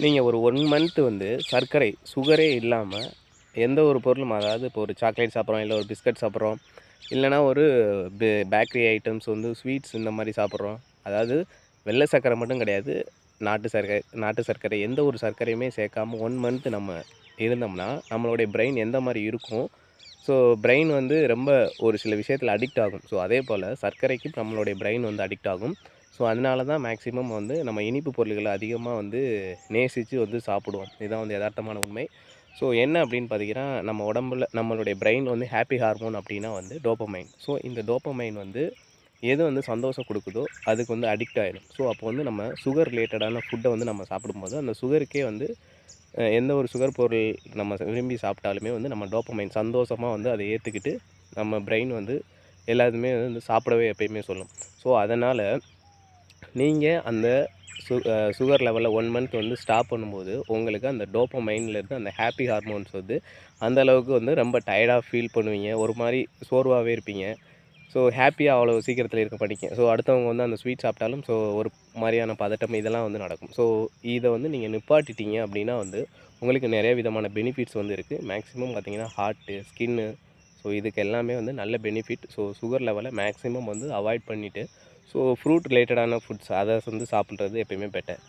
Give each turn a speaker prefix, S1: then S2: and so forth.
S1: நீங்கள் ஒரு 1 மந்த் வந்து சர்க்கரை, சுகரே இல்லாமல் எந்த ஒரு பொருளும் அதாவது இப்போ ஒரு சாக்லேட் சாப்பிட்றோம், இல்லை ஒரு பிஸ்கட் சாப்பிட்றோம், இல்லைனா ஒரு பேக்கரி ஐட்டம்ஸ் வந்து ஸ்வீட்ஸ் இந்த மாதிரி சாப்பிட்றோம். அதாவது வெள்ளை சர்க்கரை மட்டும் கிடையாது, நாட்டு சர்க்கரை எந்த ஒரு சர்க்கரையுமே சேர்க்காம 1 மந்த் நம்ம இருந்தோம்னா, நம்மளுடைய பிரெயின் எந்த மாதிரி இருக்கும்? ஸோ பிரெயின் வந்து ரொம்ப ஒரு சில விஷயத்தில் அடிக்ட் ஆகும். ஸோ அதே போல் சர்க்கரைக்கும் நம்மளுடைய பிரெயின் வந்து அடிக்ட் ஆகும். ஸோ அதனால தான் மேக்ஸிமம் வந்து நம்ம இனிப்பு பொருள்கள அதிகமாக வந்து நேசித்து வந்து சாப்பிடுவோம். இதுதான் வந்து எதார்த்தமான உண்மை. ஸோ என்ன அப்படின்னு பார்த்தீங்கன்னா, நம்ம உடம்புல நம்மளுடைய பிரெயின் வந்து ஹாப்பி ஹார்மோன் அப்படின்னா வந்து டோப்பமைன். ஸோ இந்த டோப்பமைன் வந்து எது வந்து சந்தோஷம் குடுக்குதோ, அதுக்கு வந்து அடிக்ட் ஆயிடும். ஸோ அப்போ வந்து நம்ம சுகர் ரிலேட்டடான ஃபுட்ட வந்து நம்ம சாப்பிடும்போது, அந்த சுகருக்கே வந்து எந்த ஒரு சுகர் பொருள் நம்ம விரும்பி சாப்பிட்டாலுமே வந்து நம்ம டோப்பமைன் சந்தோஷமா வந்து அத ஏத்துக்கிட்டு, நம்ம பிரெயின் வந்து எல்லாத்தையுமே வந்து சாப்பிடவே எப்பயுமே சொல்லும். ஸோ அதனால நீங்க அந்த சுகர் லெவல 1 மந்த் வந்து ஸ்டாப் பண்ணும்போது, உங்களுக்கு அந்த டோப்பமைன்லேருந்து அந்த ஹாப்பி ஹார்மோன்ஸ் வந்து அந்த அளவுக்கு வந்து ரொம்ப டயர்டா ஃபீல் பண்ணுவீங்க. ஒரு மாரி சோர்வாவே இருப்பீங்க. ஸோ ஹாப்பியா அவ்வளோ சீக்கிரத்தில இருக்க மாட்டீங்க. ஸோ அடுத்தவங்க வந்து அந்த ஸ்வீட் சாப்பிட்டாலும் ஒரு மாரியான பதட்டம் இதெல்லாம் வந்து நடக்கும். ஸோ இத வந்து நீங்க நிப்பாட்டிட்டீங்க அப்டின்னா வந்து, உங்களுக்கு நெறைய விதமான பெனிஃபிட்ஸ் வந்து இருக்கு. மேக்ஸிமம் பார்த்தீங்கன்னா, ஹார்ட்டு, ஸ்கின்னு ஸோ இதுக்கு எல்லாமே வந்து நல்ல பெனிஃபிட். ஸோ சுகர் லெவல மேக்ஸிமம் வந்து அவாய்ட் பண்ணிட்டு, ஸோ ஃப்ரூட் ரிலேட்டடான ஃபுட்ஸ் அத வந்து சாப்பிடுறது எப்பயுமே பெட்டர்.